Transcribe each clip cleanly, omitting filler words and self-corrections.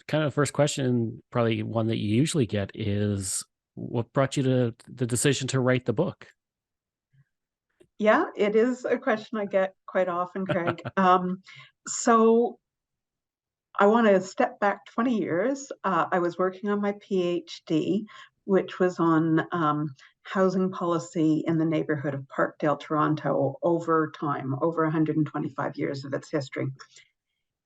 kind of first question, probably one that you usually get, is what brought you to the decision to write the book? Yeah, it is a question I get quite often, Craig. So I want to step back 20 years. I was working on my PhD, which was on housing policy in the neighborhood of Parkdale, Toronto, over time, over 125 years of its history.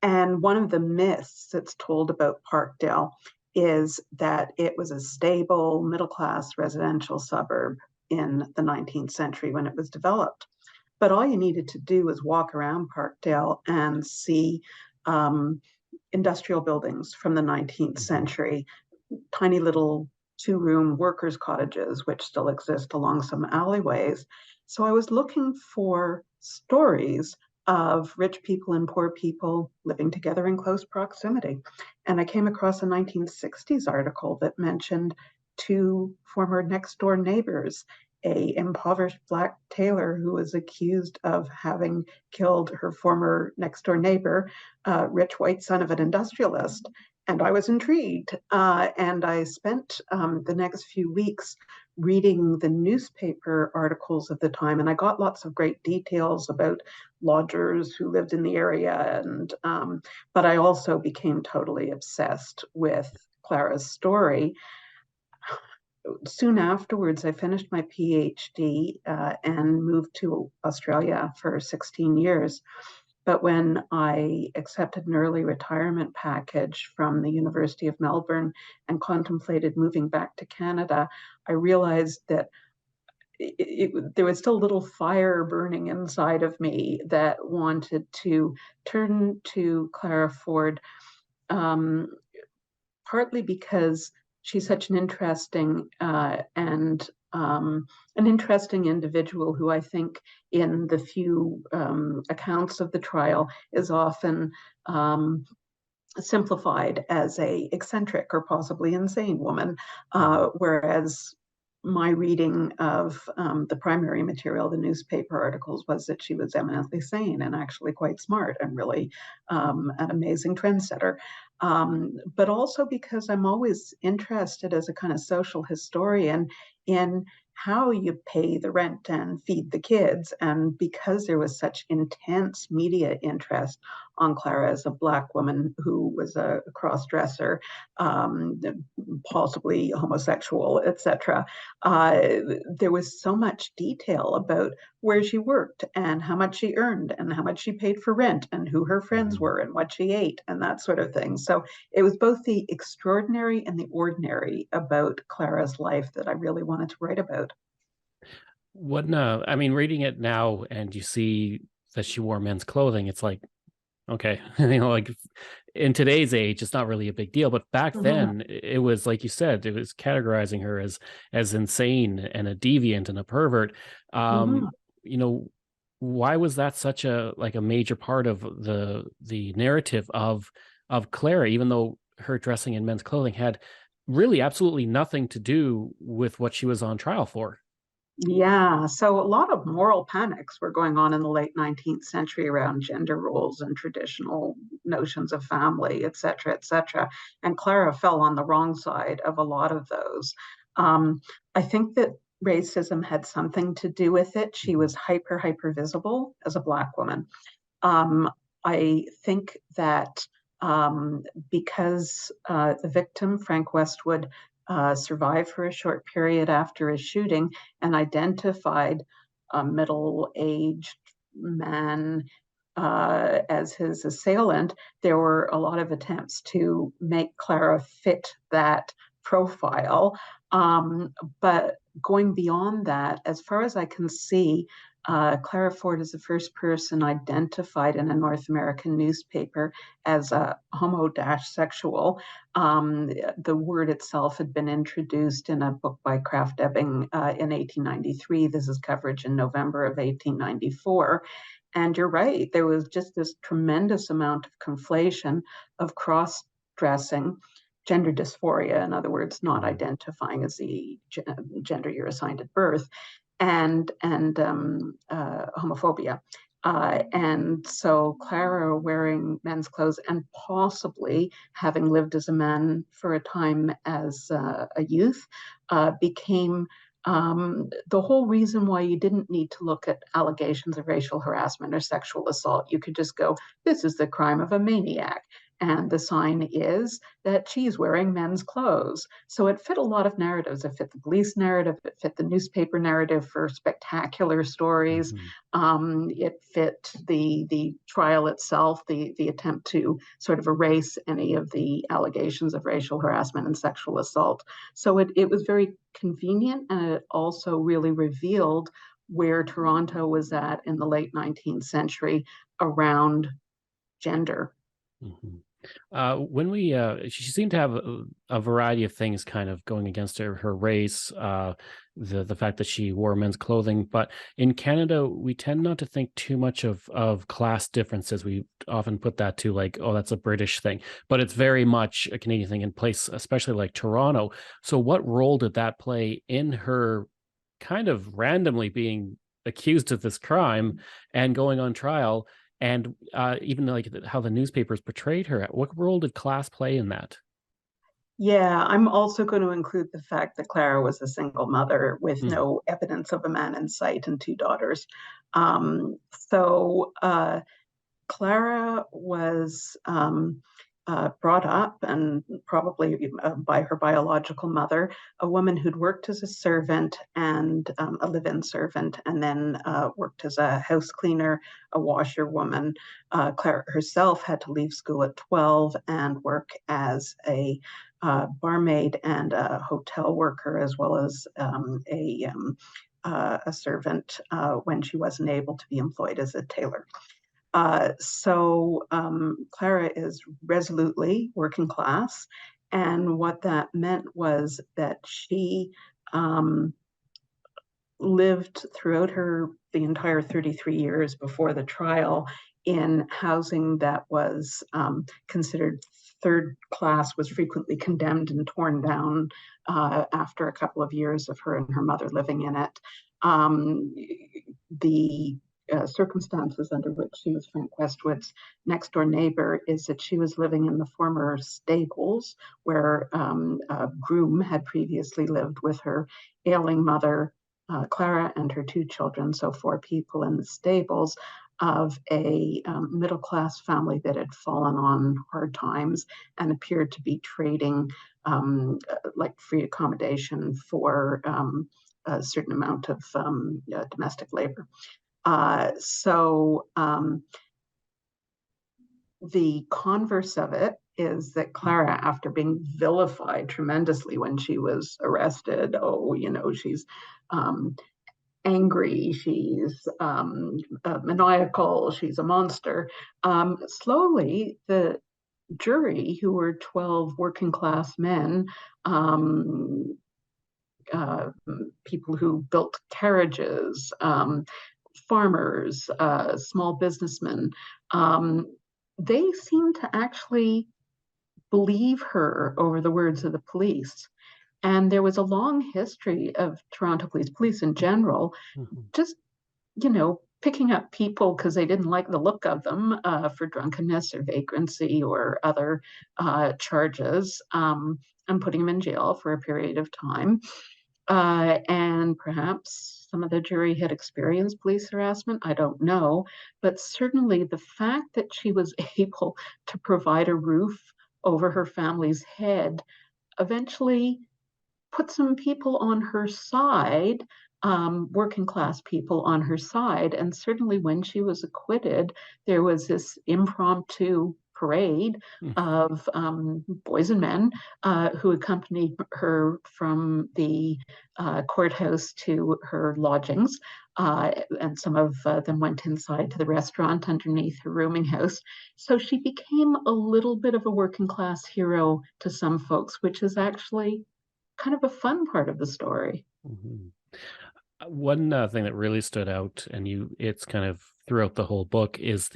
And one of the myths that's told about Parkdale is that it was a stable, middle class residential suburb in the 19th century when it was developed. But all you needed to do was walk around Parkdale and see industrial buildings from the 19th century, tiny little two-room workers' cottages, which still exist along some alleyways. So I was looking for stories of rich people and poor people living together in close proximity. And I came across a 1960s article that mentioned two former next door neighbors, a impoverished black tailor who was accused of having killed her former next door neighbor, rich white son of an industrialist. And I was intrigued. And I spent the next few weeks reading the newspaper articles of the time. And I got lots of great details about lodgers who lived in the area. But I also became totally obsessed with Clara's story. Soon afterwards, I finished my PhD and moved to Australia for 16 years. But when I accepted an early retirement package from the University of Melbourne and contemplated moving back to Canada, I realized that there was still a little fire burning inside of me that wanted to turn to Clara Ford, um, partly because she's such an interesting and an interesting individual who I think in the few accounts of the trial is often simplified as a eccentric or possibly insane woman, whereas my reading of the primary material, the newspaper articles, was that she was eminently sane and actually quite smart and really an amazing trendsetter. But also because I'm always interested as a kind of social historian in how you pay the rent and feed the kids. And because there was such intense media interest on Clara as a Black woman who was a cross dresser, um, possibly homosexual, etc., there was so much detail about where she worked and how much she earned and how much she paid for rent and who her friends Mhm. were and what she ate and that sort of thing. So it was both the extraordinary and the ordinary about Clara's life that I really wanted to write about. What no, I mean, reading it now and you see that she wore men's clothing, it's like, okay, like in today's age, it's not really a big deal. But back Mhm. then, it was like you said, it was categorizing her as insane and a deviant and a pervert. Mhm. Um, you know, why was that such a like a major part of the narrative of Clara, even though her dressing in men's clothing had really absolutely nothing to do with what she was on trial for? Yeah, so a lot of moral panics were going on in the late 19th century around gender roles and traditional notions of family, et cetera, et cetera. And Clara fell on the wrong side of a lot of those. Um, I think that racism had something to do with it. She was hyper visible as a Black woman. Um, I think that because the victim, Frank Westwood, survived for a short period after his shooting and identified a middle aged man as his assailant, there were a lot of attempts to make Clara fit that profile. But going beyond that, as far as I can see, Clara Ford is the first person identified in a North American newspaper as a homo-sexual. The word itself had been introduced in a book by Kraft Ebing in 1893. This is coverage in November of 1894. And you're right, there was just this tremendous amount of conflation of cross dressing, gender dysphoria, in other words, not identifying as the gender you're assigned at birth, and homophobia. And so Clara wearing men's clothes and possibly having lived as a man for a time as a youth became the whole reason why you didn't need to look at allegations of racial harassment or sexual assault. You could just go, this is the crime of a maniac. And the sign is that she's wearing men's clothes. So it fit a lot of narratives. It fit the police narrative, it fit the newspaper narrative for spectacular stories. Mm-hmm. It fit the trial itself, the attempt to sort of erase any of the allegations of racial harassment and sexual assault. So it was very convenient, and it also really revealed where Toronto was at in the late 19th century around gender. Mm-hmm. When she seemed to have a variety of things kind of going against her race, the fact that she wore men's clothing. But in Canada, we tend not to think too much of class differences. We often put that to like, oh, that's a British thing, but it's very much a Canadian thing in place, especially like Toronto. So, what role did that play in her kind of randomly being accused of this crime and going on trial? And even like how the newspapers portrayed her, what role did class play in that? Yeah, I'm also going to include the fact that Clara was a single mother with Mm, no evidence of a man in sight and two daughters. So Clara was brought up, and probably by her biological mother, a woman who'd worked as a servant and a live-in servant, and then worked as a house cleaner, a washerwoman. Clara herself had to leave school at 12 and work as a barmaid and a hotel worker, as well as a servant when she wasn't able to be employed as a tailor. So Clara is resolutely working class. And what that meant was that she um, lived throughout the entire 33 years before the trial in housing that was considered third class, was frequently condemned and torn down after a couple of years of her and her mother living in it. The circumstances under which she was Frank Westwood's next door neighbor is that she was living in the former stables where a groom had previously lived with her ailing mother, Clara, and her two children, so four people in the stables of a middle class family that had fallen on hard times and appeared to be trading like free accommodation for a certain amount of domestic labor. So the converse of it is that Clara, after being vilified tremendously when she was arrested, oh, she's um, angry, she's maniacal, she's a monster. Slowly, the jury, who were 12 working class men, um, uh, people who built carriages, farmers, small businessmen, um, they seem to actually believe her over the words of the police. And there was a long history of Toronto police in general, mhm. just, picking up people because they didn't like the look of them for drunkenness or vagrancy or other charges, and putting them in jail for a period of time. And perhaps some of the jury had experienced police harassment. I don't know. But certainly the fact that she was able to provide a roof over her family's head eventually put some people on her side, working class people on her side. And certainly when she was acquitted, there was this impromptu parade Mm. of boys and men who accompanied her from the courthouse to her lodgings. And some of them went inside to the restaurant underneath her rooming house. So she became a little bit of a working class hero to some folks, which is actually kind of a fun part of the story. Mhm. One thing that really stood out, and it's kind of throughout the whole book, is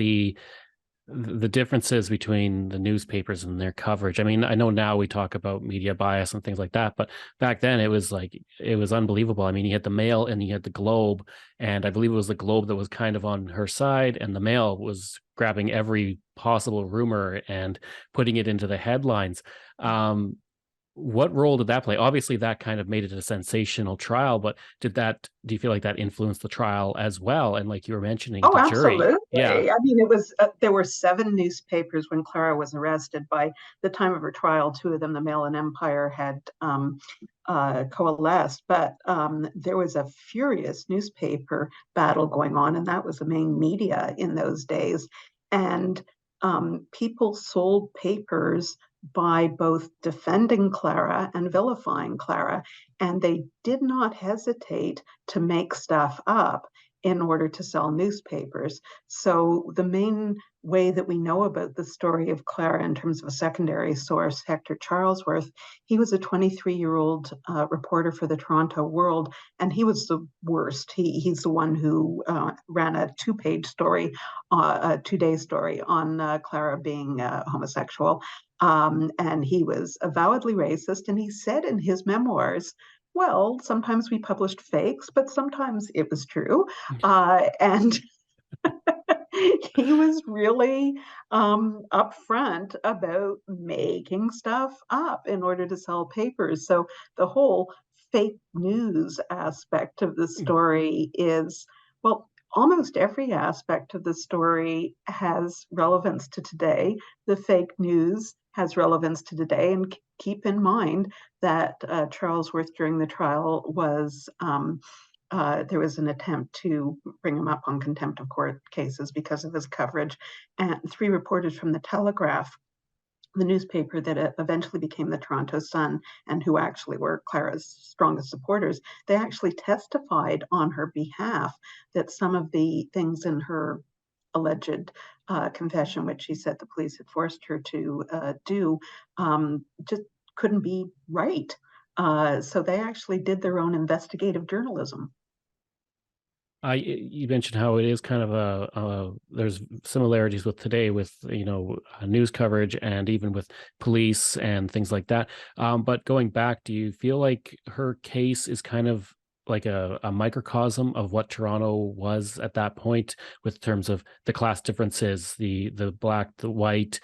the differences between the newspapers and their coverage. I mean, I know now we talk about media bias and things like that, but back then it was like it was unbelievable. I mean, you had the Mail and you had the Globe, and I believe it was the Globe that was kind of on her side, and the Mail was grabbing every possible rumor and putting it into the headlines. Um, what role did that play? Obviously, that kind of made it a sensational trial, but do you feel like that influenced the trial as well? And like you were mentioning, Oh, the jury. Yeah. absolutely. I mean, there were seven newspapers when Clara was arrested. By the time of her trial, two of them, the Mail and Empire, had coalesced. But there was a furious newspaper battle going on, and that was the main media in those days. And people sold papers by both defending Clara and vilifying Clara, and they did not hesitate to make stuff up in order to sell newspapers. So the main way that we know about the story of Clara in terms of a secondary source, Hector Charlesworth, he was a 23-year-old reporter for the Toronto World, and he was the worst. He's the one who ran a two-page story, a two-day story on Clara being homosexual. And he was avowedly racist. And he said in his memoirs, well, sometimes we published fakes, but sometimes it was true. And he was really upfront about making stuff up in order to sell papers. So the whole fake news aspect of the story is, well, almost every aspect of the story has relevance to today. The fake news has relevance to today. And keep in mind that Charlesworth during the trial was there was an attempt to bring him up on contempt of court cases because of his coverage. And three reporters from the Telegraph, the newspaper that eventually became the Toronto Sun, and who actually were Clara's strongest supporters, they actually testified on her behalf that some of the things in her alleged confession, which she said the police had forced her to do, just couldn't be right. So they actually did their own investigative journalism. You mentioned how it is kind of there's similarities with today with news coverage and even with police and things like that. But going back, do you feel like her case is kind of like a microcosm of what Toronto was at that point with terms of the class differences, the black, the white,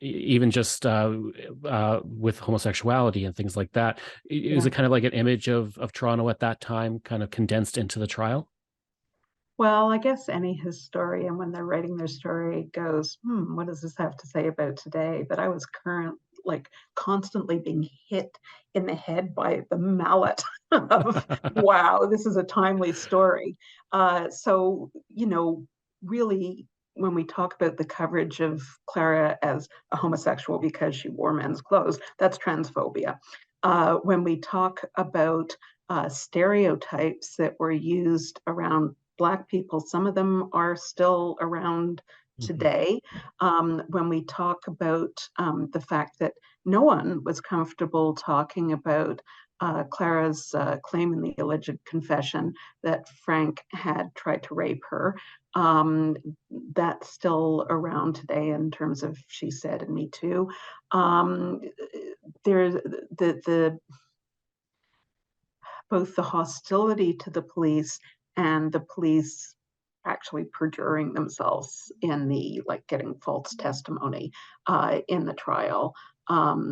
even just with homosexuality and things like that. Is Yeah. it kind of like an image of Toronto at that time, kind of condensed into the trial? Well, I guess any historian, when they're writing their story, goes, what does this have to say about today? But I was like constantly being hit in the head by the mallet of, wow, this is a timely story. Really, when we talk about the coverage of Clara as a homosexual because she wore men's clothes, that's transphobia. When we talk about stereotypes that were used around Black people, some of them are still around Mhm. today. When we talk about the fact that no one was comfortable talking about Clara's claim in the alleged confession that Frank had tried to rape her, um, that's still around today in terms of she said and me too. Um, there's the both the hostility to the police and the police actually perjuring themselves in the like getting false testimony in the trial,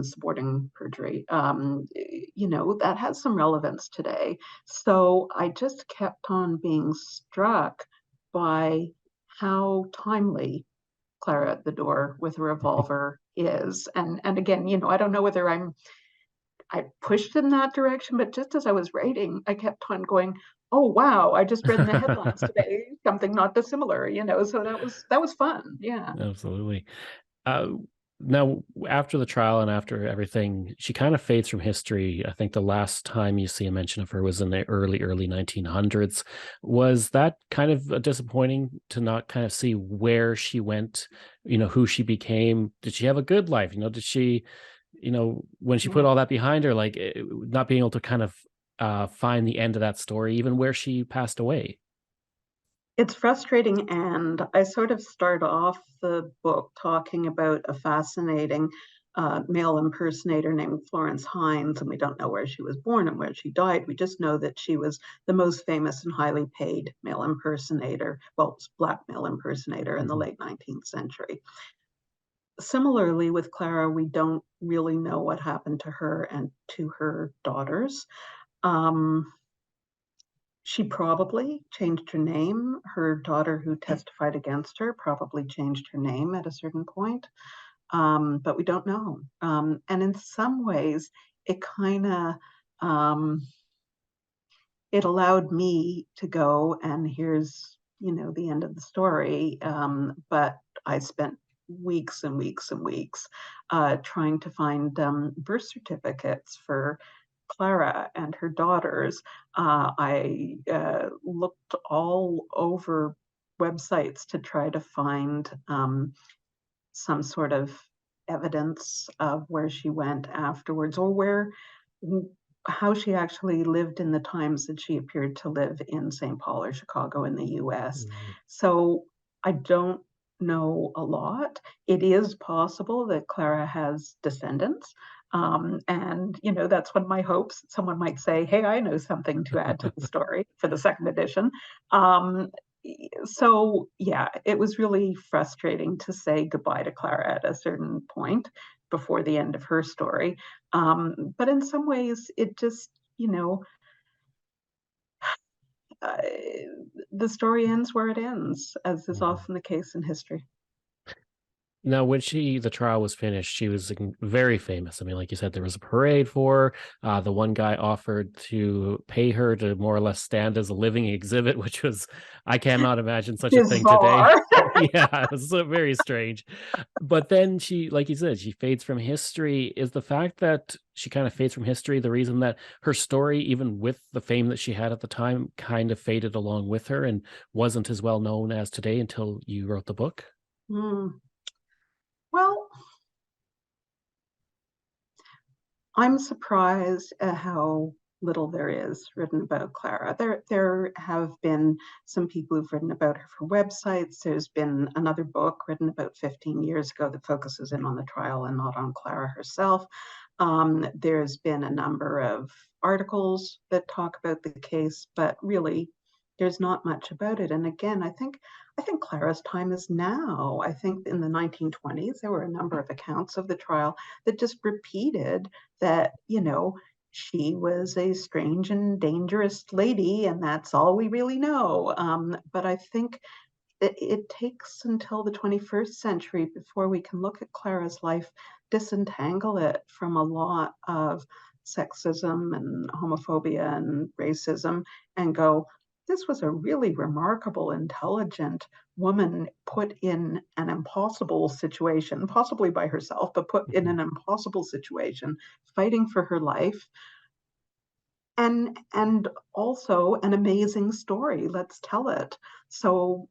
supporting perjury. That has some relevance today. So I just kept on being struck by how timely Clara at the door with a revolver is. And again, I don't know whether I pushed in that direction, but just as I was writing, I kept on going, "Oh wow, I just read in the headlines today something not dissimilar." So that was fun. Yeah. Absolutely. Uh, Now, after the trial and after everything, she kind of fades from history. I think the last time you see a mention of her was in the early 1900s. Was that kind of disappointing to not kind of see where she went, who she became? Did she have a good life? Did she, when she put Yeah. all that behind her, like not being able to kind of find the end of that story, even where she passed away? It's frustrating, and I sort of start off the book talking about a fascinating male impersonator named Florence Hines, and we don't know where she was born and where she died. We just know that she was the most famous and highly paid male impersonator, well, black male impersonator in the Mhm. late 19th century. Similarly, with Clara, we don't really know what happened to her and to her daughters. Um, She probably changed her name. Her daughter, who testified against her, probably changed her name at a certain point, but we don't know. And in some ways, it kind of it allowed me to go and here's the end of the story. But I spent weeks and weeks and weeks trying to find birth certificates for Clara and her daughters. I looked all over websites to try to find some sort of evidence of where she went afterwards, or how she actually lived in the times that she appeared to live in St. Paul or Chicago in the US. Mhm. So I don't know a lot. It is possible that Clara has descendants. And that's one of my hopes. Someone might say, "Hey, I know something to add to the story for the second edition." Um, so yeah, it was really frustrating to say goodbye to Clara at a certain point before the end of her story. But in some ways, it just, uh, the story ends where it ends, as is Mhm. often the case in history. Now, when the trial was finished, she was very famous. I mean, like you said, there was a parade for her. The one guy offered to pay her to more or less stand as a living exhibit, which was, I cannot imagine such a thing today. Bizarre. Yeah, it was so very strange. But then she, like you said, she fades from history. Is the fact that she kind of fades from history the reason that her story, even with the fame that she had at the time, kind of faded along with her and wasn't as well known as today until you wrote the book? Hmm. Well, I'm surprised at how little there is written about Clara. There have been some people who've written about her for websites. There's been another book written about 15 years ago that focuses in on the trial and not on Clara herself. There's been a number of articles that talk about the case, but really, there's not much about it. And again, I think Clara's time is now. I think in the 1920s there were a number of accounts of the trial that just repeated that, she was a strange and dangerous lady, and that's all we really know. But I think it takes until the 21st century before we can look at Clara's life, disentangle it from a lot of sexism and homophobia and racism, and go, this was a really remarkable, intelligent woman put in an impossible situation, possibly by herself, but put in Mhm. an impossible situation, fighting for her life, and also an amazing story. Let's tell it. So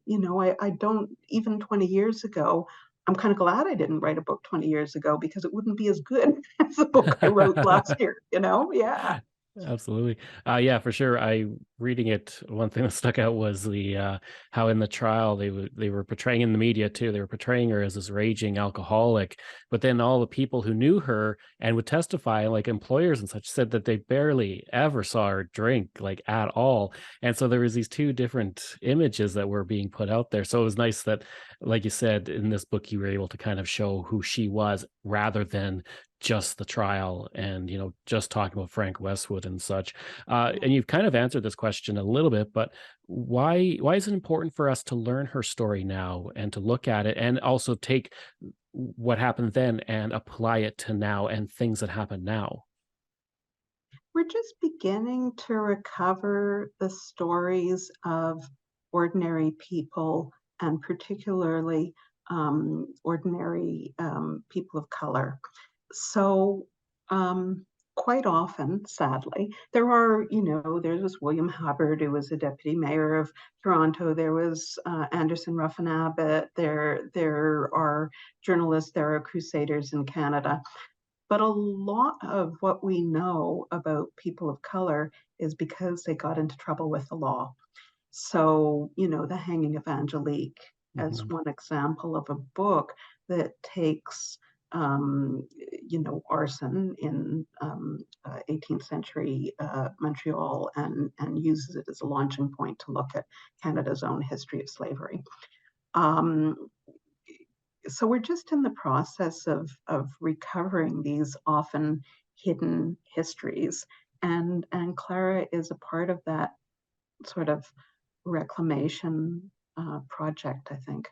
I don't, even 20 years ago, I'm kind of glad I didn't write a book 20 years ago because it wouldn't be as good as the book I wrote last year. Yeah. Absolutely. Yeah, for sure. I reading it, one thing that stuck out was the how in the trial they were portraying in the media too. They were portraying her as this raging alcoholic, but then all the people who knew her and would testify, like employers and such, said that they barely ever saw her drink like at all. And so there was these two different images that were being put out there. So it was nice that, like you said, in this book you were able to kind of show who she was rather than just the trial and just talking about Frank Westwood and such. And you've kind of answered this question a little bit, but why is it important for us to learn her story now and to look at it and also take what happened then and apply it to now and things that happen now? We're just beginning to recover the stories of ordinary people, and particularly ordinary people of color. So, quite often, sadly, there was William Hubbard, who was the deputy mayor of Toronto. There was Anderson Ruffin Abbott. There are journalists. There are crusaders in Canada. But a lot of what we know about people of color is because they got into trouble with the law. So, The Hanging of Angelique as Mhm. one example of a book that takes, um, arson in 18th century Montreal and uses it as a launching point to look at Canada's own history of slavery. Um, so we're just in the process of recovering these often hidden histories, and Clara is a part of that sort of reclamation project, I think.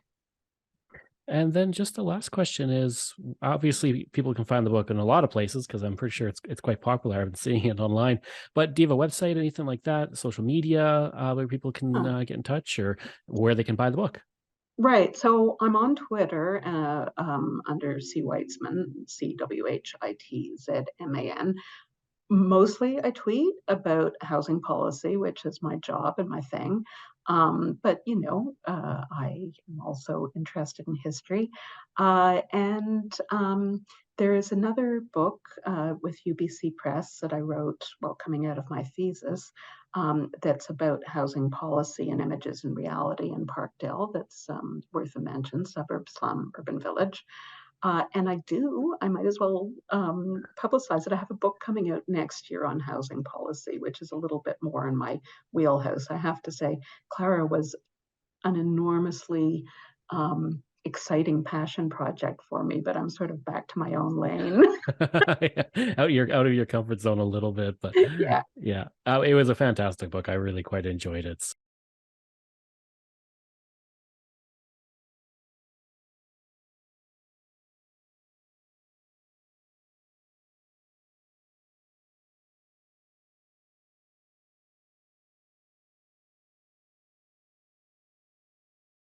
And then just the last question is, obviously people can find the book in a lot of places because I'm pretty sure it's quite popular. I've been seeing it online. But do you have a website, anything like that, social media, where people can Huh. get in touch, or where they can buy the book? Right. So I'm on Twitter under C. Weitzman, CWHITZMAN. Mostly I tweet about housing policy, which is my job and my thing. But I am also interested in history. And there is another book with UBC Press that I wrote while coming out of my thesis, that's about housing policy and images and reality in Parkdale. That's worth a mention, suburb, slum, urban village. And I might as well publicize it. I have a book coming out next year on housing policy, which is a little bit more in my wheelhouse. I have to say, Clara was an enormously exciting passion project for me, but I'm sort of back to my own lane. Out of your comfort zone a little bit, but Yeah. yeah, it was a fantastic book. I really quite enjoyed it.